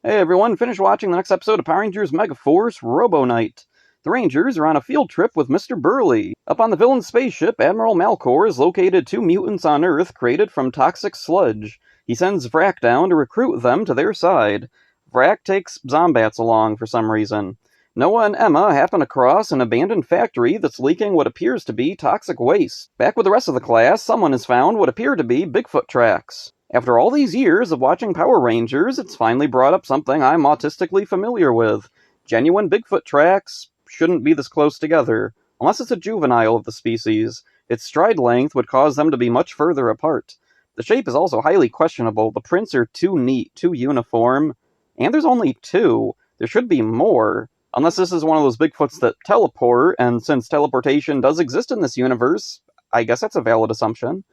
Hey everyone, finished watching the next episode of Power Rangers Megaforce, Robo Night. The Rangers are on a field trip with Mr. Burley. Up on the villain's spaceship, Admiral Malcor has located two mutants on Earth created from toxic sludge. He sends Vrak down to recruit them to their side. Vrak takes Zombats along for some reason. Noah and Emma happen across an abandoned factory that's leaking what appears to be toxic waste. Back with the rest of the class, someone has found what appear to be Bigfoot tracks. After all these years of watching Power Rangers, it's finally brought up something I'm autistically familiar with. Genuine Bigfoot tracks shouldn't be this close together, unless it's a juvenile of the species. Its stride length would cause them to be much further apart. The shape is also highly questionable. The prints are too neat, too uniform, and there's only two. There should be more. Unless this is one of those Bigfoots that teleport, and since teleportation does exist in this universe, I guess that's a valid assumption.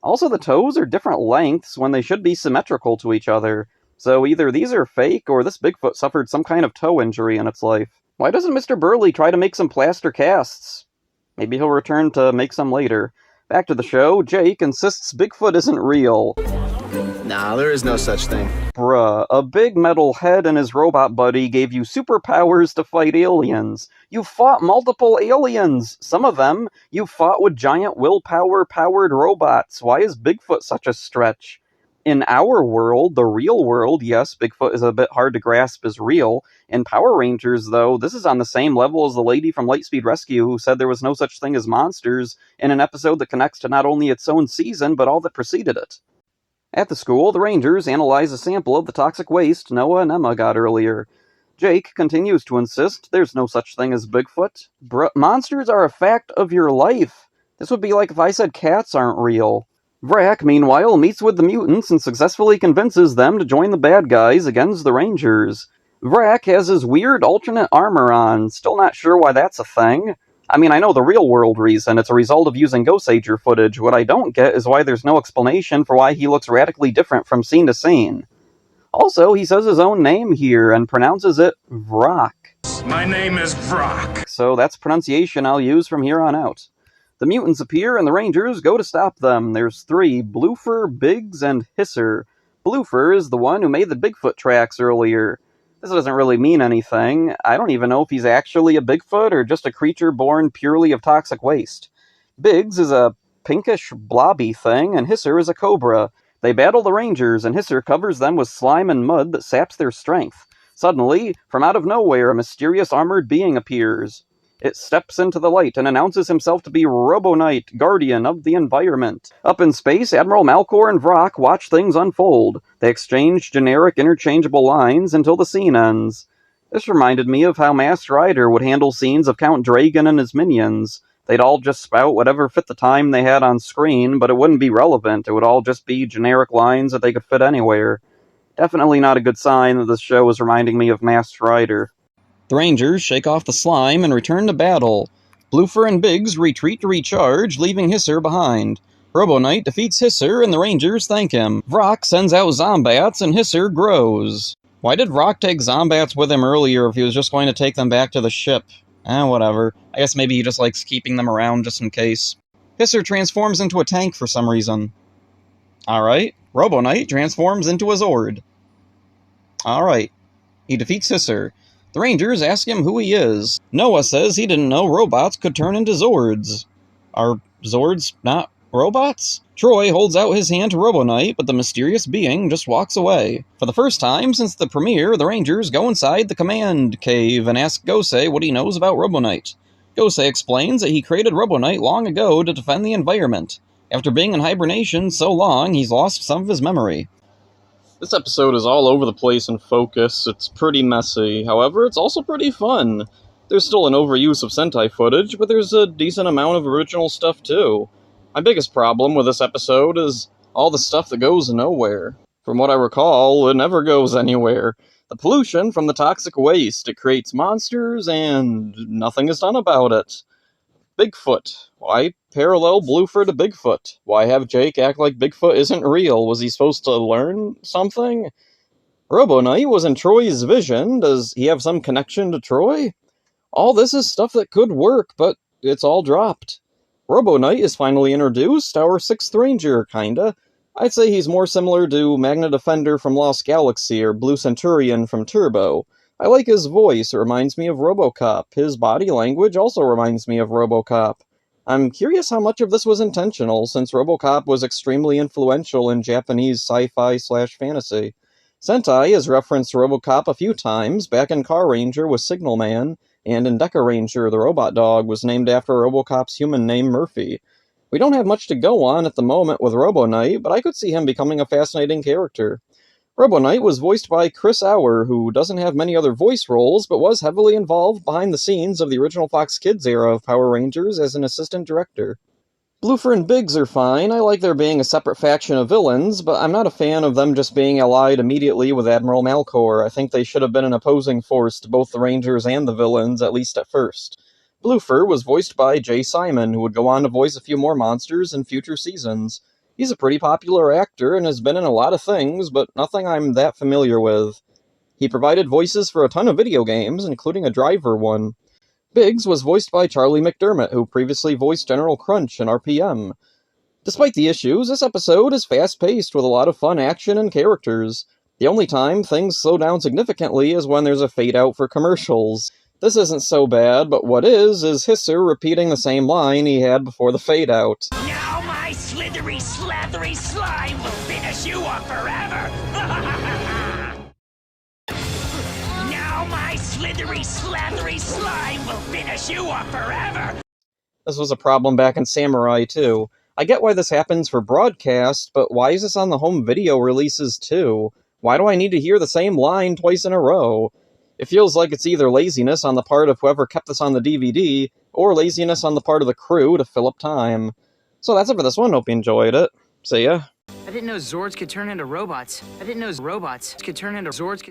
Also, the toes are different lengths when they should be symmetrical to each other, so either these are fake or this Bigfoot suffered some kind of toe injury in its life. Why doesn't Mr. Burley try to make some plaster casts? Maybe he'll return to make some later. Back to the show, Jake insists Bigfoot isn't real. Nah, there is no such thing. Bruh, a big metal head and his robot buddy gave you superpowers to fight aliens. You fought multiple aliens. Some of them you fought with giant willpower-powered robots. Why is Bigfoot such a stretch? In our world, the real world, yes, Bigfoot is a bit hard to grasp as real. In Power Rangers, though, this is on the same level as the lady from Lightspeed Rescue who said there was no such thing as monsters in an episode that connects to not only its own season, but all that preceded it. At the school, the Rangers analyze a sample of the toxic waste Noah and Emma got earlier. Jake continues to insist there's no such thing as Bigfoot. Monsters are a fact of your life. This would be like if I said cats aren't real. Vrak, meanwhile, meets with the mutants and successfully convinces them to join the bad guys against the Rangers. Vrak has his weird alternate armor on, still not sure why that's a thing. I mean, I know the real-world reason. It's a result of using Ghostager footage. What I don't get is why there's no explanation for why he looks radically different from scene to scene. Also, he says his own name here and pronounces it Vrak. My name is Vrak. So that's pronunciation I'll use from here on out. The mutants appear and the Rangers go to stop them. There's three, Bloofer, Biggs, and Hisser. Bloofer is the one who made the Bigfoot tracks earlier. This doesn't really mean anything. I don't even know if he's actually a Bigfoot or just a creature born purely of toxic waste. Biggs is a pinkish blobby thing, and Hisser is a cobra. They battle the Rangers, and Hisser covers them with slime and mud that saps their strength. Suddenly, from out of nowhere, a mysterious armored being appears. It steps into the light and announces himself to be Robo Knight, guardian of the environment. Up in space, Admiral Malcor and Vrak watch things unfold. They exchange generic, interchangeable lines until the scene ends. This reminded me of how Masked Rider would handle scenes of Count Dragon and his minions. They'd all just spout whatever fit the time they had on screen, but it wouldn't be relevant. It would all just be generic lines that they could fit anywhere. Definitely not a good sign that this show is reminding me of Masked Rider. The Rangers shake off the slime and return to battle. Bloofer and Biggs retreat to recharge, leaving Hisser behind. Robo Knight defeats Hisser and the Rangers thank him. Vrak sends out Zombats and Hisser grows. Why did Vrak take Zombats with him earlier if he was just going to take them back to the ship? Whatever. I guess maybe he just likes keeping them around just in case. Hisser transforms into a tank for some reason. Alright. Robo Knight transforms into a Zord. Alright. He defeats Hisser. The Rangers ask him who he is. Noah says he didn't know robots could turn into Zords. Are Zords not robots? Troy holds out his hand to Robo Knight, but the mysterious being just walks away. For the first time since the premiere, the Rangers go inside the command cave and ask Gosei what he knows about Robo Knight. Gosei explains that he created Robo Knight long ago to defend the environment. After being in hibernation so long, he's lost some of his memory. This episode is all over the place in focus. It's pretty messy. However, it's also pretty fun. There's still an overuse of Sentai footage, but there's a decent amount of original stuff too. My biggest problem with this episode is all the stuff that goes nowhere. From what I recall, it never goes anywhere. The pollution from the toxic waste, it creates monsters, and nothing is done about it. Bigfoot. Why parallel Bloofer to Bigfoot? Why have Jake act like Bigfoot isn't real? Was he supposed to learn something? Robo Knight was in Troy's vision. Does he have some connection to Troy? All this is stuff that could work, but it's all dropped. Robo Knight is finally introduced, our 6th Ranger, kinda. I'd say he's more similar to Magna Defender from Lost Galaxy or Blue Centurion from Turbo. I like his voice, it reminds me of RoboCop. His body language also reminds me of RoboCop. I'm curious how much of this was intentional, since RoboCop was extremely influential in Japanese sci-fi/fantasy. Sentai has referenced RoboCop a few times, back in Car Ranger with Signalman, and in Deca Ranger, the robot dog was named after RoboCop's human name Murphy. We don't have much to go on at the moment with Robo Knight, but I could see him becoming a fascinating character. Robo Knight was voiced by Chris Auer, who doesn't have many other voice roles, but was heavily involved behind the scenes of the original Fox Kids era of Power Rangers as an assistant director. Bloofer and Biggs are fine. I like there being a separate faction of villains, but I'm not a fan of them just being allied immediately with Admiral Malcor. I think they should have been an opposing force to both the Rangers and the villains, at least at first. Bloofer was voiced by Jay Simon, who would go on to voice a few more monsters in future seasons. He's a pretty popular actor and has been in a lot of things, but nothing I'm that familiar with. He provided voices for a ton of video games, including a Driver one. Biggs was voiced by Charlie McDermott, who previously voiced General Crunch in RPM. Despite the issues, this episode is fast-paced with a lot of fun action and characters. The only time things slow down significantly is when there's a fade-out for commercials. This isn't so bad, but what is Hisser repeating the same line he had before the fade-out. Now my slithery, slathery slime will finish you off forever! Now my slithery, slathery slime will finish you off forever! This was a problem back in Samurai, too. I get why this happens for broadcast, but why is this on the home video releases, too? Why do I need to hear the same line twice in a row? It feels like it's either laziness on the part of whoever kept this on the DVD, or laziness on the part of the crew to fill up time. So that's it for this one, hope you enjoyed it. See ya. I didn't know Zords could turn into robots. I didn't know robots could turn into Zords.